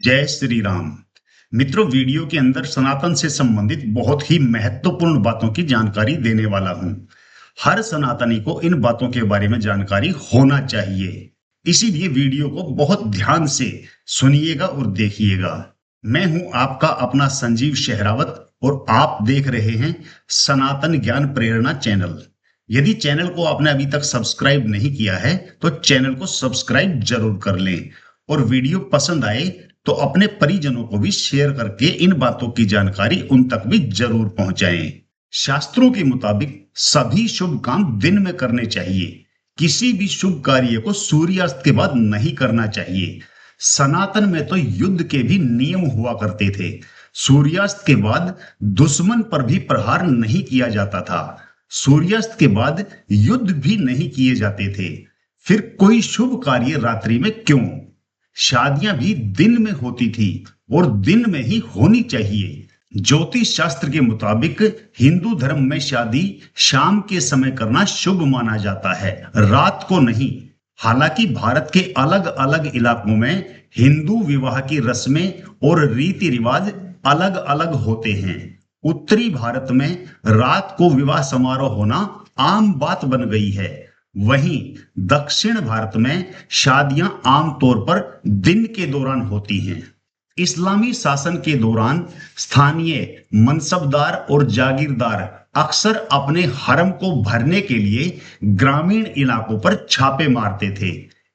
जय श्री राम। मित्रों, वीडियो के अंदर सनातन से संबंधित बहुत ही महत्वपूर्ण बातों की जानकारी देने वाला हूं। हर सनातनी को इन बातों के बारे में जानकारी होना चाहिए, इसीलिए वीडियो को बहुत ध्यान से सुनिएगा और देखिएगा। मैं हूं आपका अपना संजीव शेहरावत और आप देख रहे हैं सनातन ज्ञान प्रेरणा चैनल। यदि चैनल को आपने अभी तक सब्सक्राइब नहीं किया है तो चैनल को सब्सक्राइब जरूर कर लें और वीडियो पसंद आए तो अपने परिजनों को भी शेयर करके इन बातों की जानकारी उन तक भी जरूर पहुंचाएं। शास्त्रों के मुताबिक सभी शुभ काम दिन में करने चाहिए। किसी भी शुभ कार्य को सूर्यास्त के बाद नहीं करना चाहिए। सनातन में तो युद्ध के भी नियम हुआ करते थे। सूर्यास्त के बाद दुश्मन पर भी प्रहार नहीं किया जाता था। सूर्यास्त के बाद युद्ध भी नहीं किए जाते थे। फिर कोई शुभ कार्य रात्रि में क्यों? शादियां भी दिन में होती थी और दिन में ही होनी चाहिए। ज्योतिष शास्त्र के मुताबिक हिंदू धर्म में शादी शाम के समय करना शुभ माना जाता है, रात को नहीं। हालांकि भारत के अलग अलग इलाकों में हिंदू विवाह की रस्में और रीति रिवाज अलग अलग होते हैं। उत्तरी भारत में रात को विवाह समारोह होना आम बात बन गई है। वहीं दक्षिण भारत में शादियां आमतौर पर दिन के दौरान होती हैं। इस्लामी शासन के दौरान स्थानीय मनसबदार और जागीरदार अक्सर अपने हरम को भरने के लिए ग्रामीण इलाकों पर छापे मारते थे।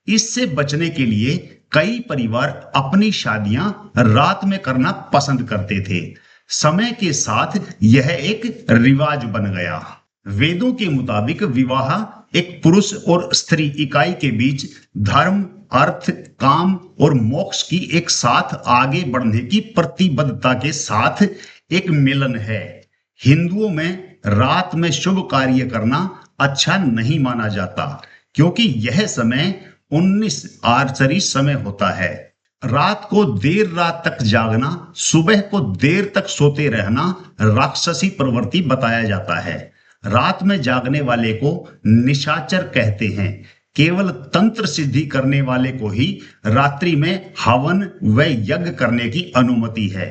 इससे बचने के लिए कई परिवार अपनी शादियां रात में करना पसंद करते थे। समय के साथ यह एक रिवाज बन गया। वेदों के मुताबिक विवाह एक पुरुष और स्त्री इकाई के बीच धर्म, अर्थ, काम और मोक्ष की एक साथ आगे बढ़ने की प्रतिबद्धता के साथ एक मिलन है। हिंदुओं में रात में शुभ कार्य करना अच्छा नहीं माना जाता, क्योंकि यह समय 19 आर्चरी समय होता है। रात को देर रात तक जागना, सुबह को देर तक सोते रहना राक्षसी प्रवृत्ति बताया जाता है। रात में जागने वाले को निशाचर कहते हैं। केवल तंत्र सिद्धि करने वाले को ही रात्रि में हवन व यज्ञ करने की अनुमति है।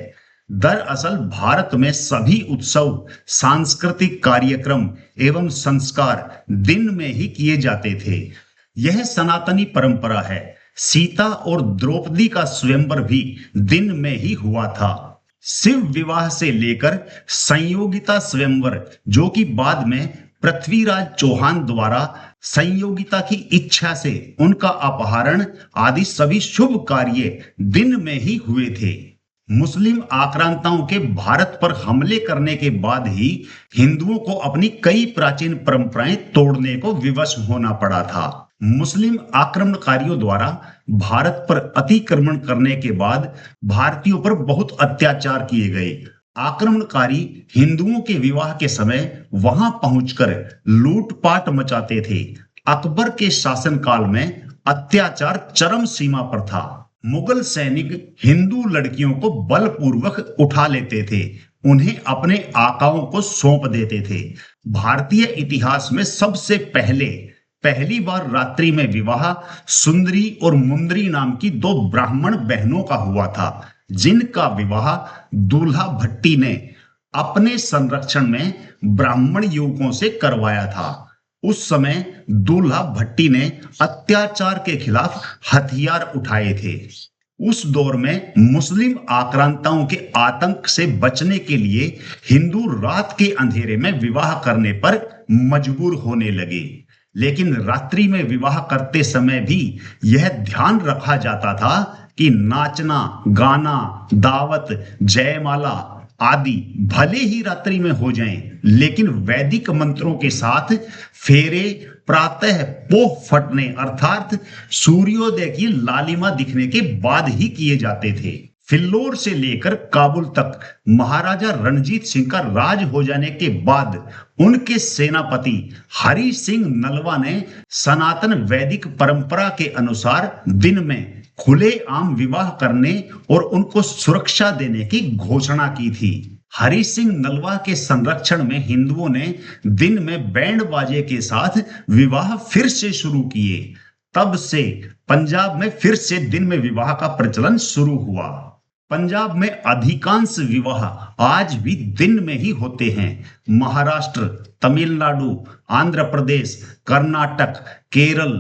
दरअसल भारत में सभी उत्सव, सांस्कृतिक कार्यक्रम एवं संस्कार दिन में ही किए जाते थे। यह सनातनी परंपरा है। सीता और द्रौपदी का स्वयंवर भी दिन में ही हुआ था। शिव विवाह से लेकर संयोगिता स्वयंवर, जो कि बाद में पृथ्वीराज चौहान द्वारा संयोगिता की इच्छा से उनका अपहरण आदि सभी शुभ कार्य दिन में ही हुए थे। मुस्लिम आक्रांताओं के भारत पर हमले करने के बाद ही हिंदुओं को अपनी कई प्राचीन परंपराएं तोड़ने को विवश होना पड़ा था। मुस्लिम आक्रमणकारियों द्वारा भारत पर अतिक्रमण करने के बाद भारतीयों पर बहुत अत्याचार किए गए। आक्रमणकारी हिंदुओं के विवाह के समय वहां पहुंचकर लूटपाट मचाते थे। अकबर के शासनकाल में अत्याचार चरम सीमा पर था। मुगल सैनिक हिंदू लड़कियों को बलपूर्वक उठा लेते थे, उन्हें अपने आकाओं को सौंप देते थे। भारतीय इतिहास में सबसे पहली बार रात्रि में विवाह सुंदरी और मुंदरी नाम की दो ब्राह्मण बहनों का हुआ था, जिनका विवाह दूल्हा भट्टी ने अपने संरक्षण में ब्राह्मण युवकों से करवाया था। उस समय दूल्हा भट्टी ने अत्याचार के खिलाफ हथियार उठाए थे। उस दौर में मुस्लिम आक्रांताओं के आतंक से बचने के लिए हिंदू रात के अंधेरे में विवाह करने पर मजबूर होने लगे। लेकिन रात्रि में विवाह करते समय भी यह ध्यान रखा जाता था कि नाचना, गाना, दावत, जयमाला आदि भले ही रात्रि में हो जाएं, लेकिन वैदिक मंत्रों के साथ फेरे प्रातः पोह फटने अर्थात सूर्योदय की लालिमा दिखने के बाद ही किए जाते थे। फिल्लोर से लेकर काबुल तक महाराजा रणजीत सिंह का राज हो जाने के बाद उनके सेनापति हरि सिंह नलवा ने सनातन वैदिक परंपरा के अनुसार दिन में खुले आम विवाह करने और उनको सुरक्षा देने की घोषणा की थी। हरि सिंह नलवा के संरक्षण में हिंदुओं ने दिन में बैंड बाजे के साथ विवाह फिर से शुरू किए। तब से पंजाब में फिर से दिन में विवाह का प्रचलन शुरू हुआ। पंजाब में अधिकांश विवाह आज भी दिन में ही होते हैं। महाराष्ट्र, तमिलनाडु, आंध्र प्रदेश, कर्नाटक, केरल,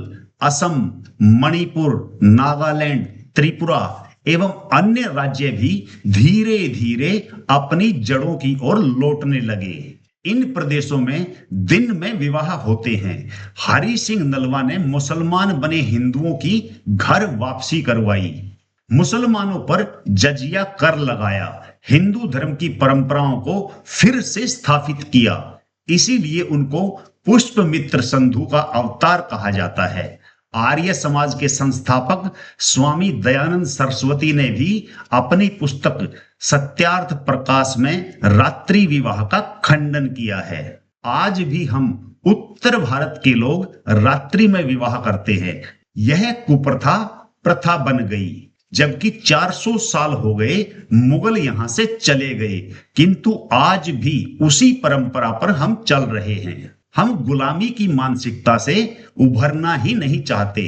असम, मणिपुर, नागालैंड, त्रिपुरा एवं अन्य राज्य भी धीरे धीरे अपनी जड़ों की ओर लौटने लगे। इन प्रदेशों में दिन में विवाह होते हैं। हरि सिंह नलवा ने मुसलमान बने हिंदुओं की घर वापसी करवाई, मुसलमानों पर जजिया कर लगाया, हिंदू धर्म की परंपराओं को फिर से स्थापित किया। इसीलिए उनको पुष्पमित्र संधु का अवतार कहा जाता है। आर्य समाज के संस्थापक स्वामी दयानंद सरस्वती ने भी अपनी पुस्तक सत्यार्थ प्रकाश में रात्रि विवाह का खंडन किया है। आज भी हम उत्तर भारत के लोग रात्रि में विवाह करते हैं। यह कुप्रथा प्रथा बन गई। जबकि 400 साल हो गए मुगल यहां से चले गए, किंतु आज भी उसी परंपरा पर हम चल रहे हैं। हम गुलामी की मानसिकता से उभरना ही नहीं चाहते।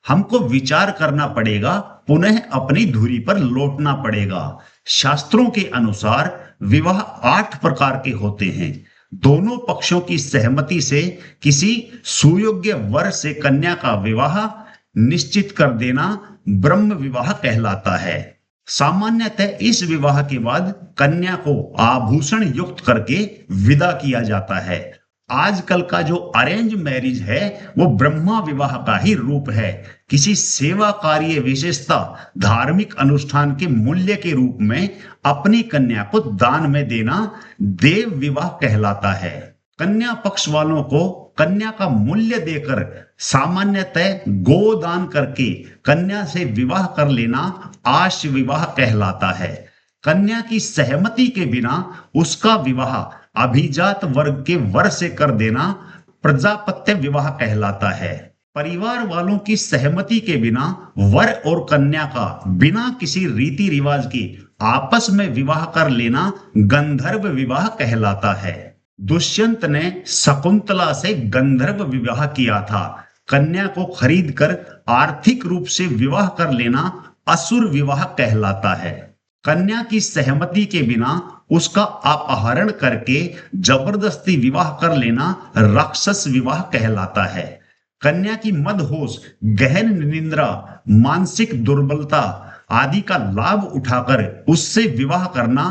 हमको विचार करना पड़ेगा, पुनः अपनी धुरी पर लौटना पड़ेगा। शास्त्रों के अनुसार विवाह 8 प्रकार के होते हैं। दोनों पक्षों की सहमति से किसी सुयोग्य वर से कन्या का विवाह निश्चित कर देना ब्रह्म विवाह कहलाता है। सामान्यतः इस विवाह के बाद कन्या को आभूषण युक्त करके विदा किया जाता है। आजकल का जो अरेंज मैरिज है वो ब्रह्मा विवाह का ही रूप है। किसी सेवा कार्य विशेषता धार्मिक अनुष्ठान के मूल्य के रूप में अपनी कन्या को दान में देना देव विवाह कहलाता है। कन्या पक्ष वालों को कन्या का मूल्य देकर सामान्यतः गोदान करके कन्या से विवाह कर लेना आश विवाह कहलाता है। कन्या की सहमति के बिना उसका विवाह अभिजात वर्ग के वर से कर देना प्रजापत्य विवाह कहलाता है। परिवार वालों की सहमति के बिना वर और कन्या का बिना किसी रीति रिवाज के आपस में विवाह कर लेना गंधर्व विवाह कहलाता है। दुष्यंत ने शकुंतला से गंधर्व विवाह किया था। कन्या को खरीद कर आर्थिक रूप से विवाह कर लेना असुर विवाह कहलाता है। कन्या की सहमति के बिना उसका अपहरण करके जबरदस्ती विवाह कर लेना राक्षस विवाह कहलाता है। कन्या की मदहोश, गहन निंद्रा, मानसिक दुर्बलता आदि का लाभ उठाकर उससे विवाह करना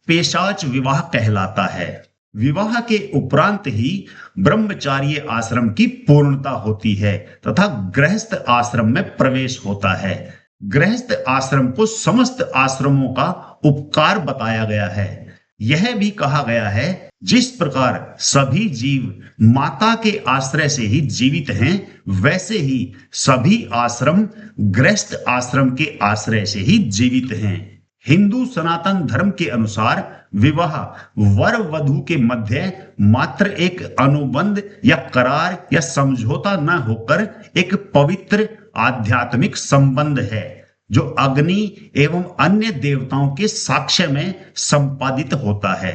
पेशाच विवाह कहलाता है। विवाह के उपरांत ही ब्रह्मचार्य आश्रम की पूर्णता होती है तथा गृहस्थ आश्रम में प्रवेश होता है। गृहस्थ आश्रम को समस्त आश्रमों का उपकार बताया गया है। यह भी कहा गया है जिस प्रकार सभी जीव माता के आश्रय से ही जीवित हैं, वैसे ही सभी आश्रम गृहस्थ आश्रम के आश्रय से ही जीवित हैं। हिंदू सनातन धर्म के अनुसार विवाह वर वधू के मध्य मात्र एक अनुबंध या करार या समझौता न होकर एक पवित्र आध्यात्मिक संबंध है जो अग्नि एवं अन्य देवताओं के साक्ष्य में संपादित होता है।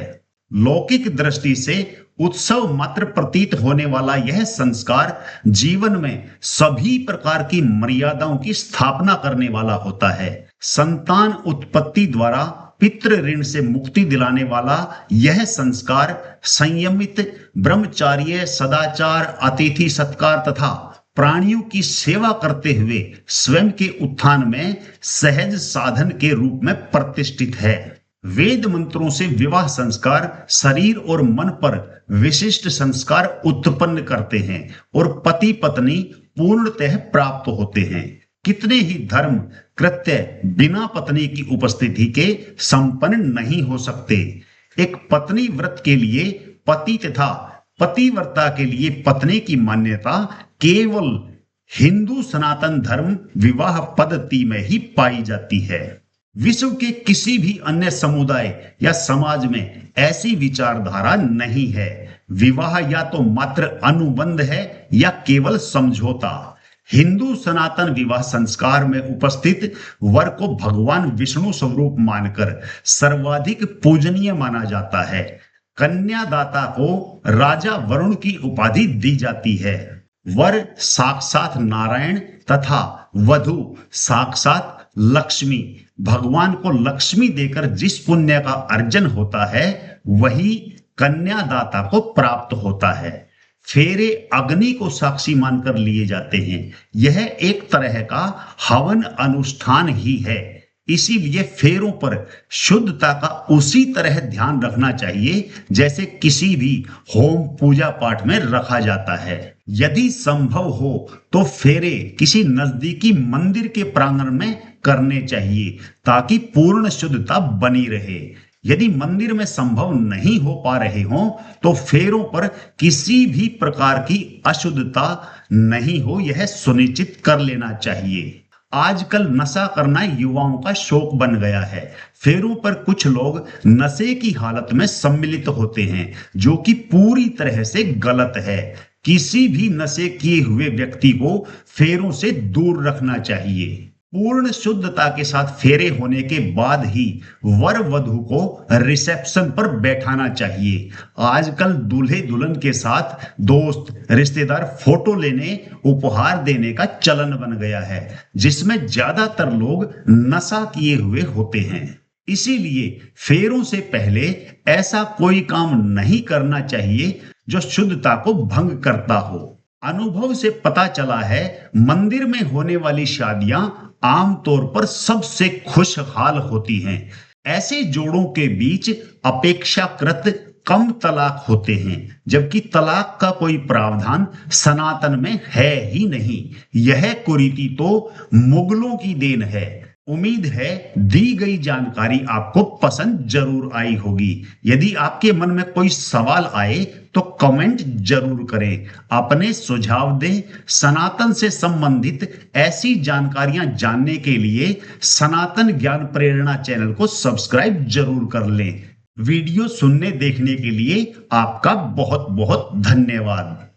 लौकिक दृष्टि से उत्सव मात्र प्रतीत होने वाला यह संस्कार जीवन में सभी प्रकार की मर्यादाओं की स्थापना करने वाला होता है। संतान उत्पत्ति द्वारा पितृ ऋण से मुक्ति दिलाने वाला यह संस्कार संयमित ब्रह्मचार्य, सदाचार, अतिथि सत्कार तथा प्राणियों की सेवा करते हुए स्वयं के उत्थान में सहज साधन के रूप में प्रतिष्ठित है। वेद मंत्रों से विवाह संस्कार शरीर और मन पर विशिष्ट संस्कार उत्पन्न करते हैं और पति पत्नी पूर्णतः प्राप्त होते हैं। कितने ही धर्म कृत्य बिना पत्नी की उपस्थिति के संपन्न नहीं हो सकते। एक पत्नी व्रत के लिए पति तथा पतिव्रता के लिए पत्नी की मान्यता केवल हिंदू सनातन धर्म विवाह पद्धति में ही पाई जाती है। विश्व के किसी भी अन्य समुदाय या समाज में ऐसी विचारधारा नहीं है। विवाह या तो मात्र अनुबंध है या केवल समझौता। हिंदू सनातन विवाह संस्कार में उपस्थित वर को भगवान विष्णु स्वरूप मानकर सर्वाधिक पूजनीय माना जाता है। कन्यादाता को राजा वरुण की उपाधि दी जाती है। वर साक्षात नारायण तथा वधू साक्षात लक्ष्मी। भगवान को लक्ष्मी देकर जिस पुण्य का अर्जन होता है वही कन्यादाता को प्राप्त होता है। फेरे अग्नि को साक्षी मानकर लिए जाते हैं। यह एक तरह का हवन अनुष्ठान ही है। इसीलिए फेरों पर शुद्धता का उसी तरह ध्यान रखना चाहिए जैसे किसी भी होम पूजा पाठ में रखा जाता है। यदि संभव हो तो फेरे किसी नजदीकी मंदिर के प्रांगण में करने चाहिए ताकि पूर्ण शुद्धता बनी रहे। यदि मंदिर में संभव नहीं हो पा रहे हो तो फेरों पर किसी भी प्रकार की अशुद्धता नहीं हो, यह सुनिश्चित कर लेना चाहिए। आजकल नशा करना युवाओं का शौक बन गया है। फेरों पर कुछ लोग नशे की हालत में सम्मिलित होते हैं जो कि पूरी तरह से गलत है। किसी भी नशे किए हुए व्यक्ति को फेरों से दूर रखना चाहिए। पूर्ण शुद्धता के साथ फेरे होने के बाद ही वर वधू को रिसेप्शन पर बैठाना चाहिए। आजकल दूल्हे दुल्हन के साथ दोस्त रिश्तेदार फोटो लेने उपहार देने का चलन बन गया है जिसमें ज्यादातर लोग नशा किए हुए होते हैं। इसीलिए फेरों से पहले ऐसा कोई काम नहीं करना चाहिए जो शुद्धता को भंग करता हो। अनुभव से पता चला है मंदिर में होने वाली शादियां आमतौर पर सबसे खुशहाल होती हैं। ऐसे जोड़ों के बीच अपेक्षाकृत कम तलाक होते हैं जबकि तलाक का कोई प्रावधान सनातन में है ही नहीं। यह कुरीति तो मुगलों की देन है। उम्मीद है दी गई जानकारी आपको पसंद जरूर आई होगी। यदि आपके मन में कोई सवाल आए तो कमेंट जरूर करें, अपने सुझाव दें। सनातन से संबंधित ऐसी जानकारियां जानने के लिए सनातन ज्ञान प्रेरणा चैनल को सब्सक्राइब जरूर कर लें। वीडियो सुनने देखने के लिए आपका बहुत बहुत धन्यवाद।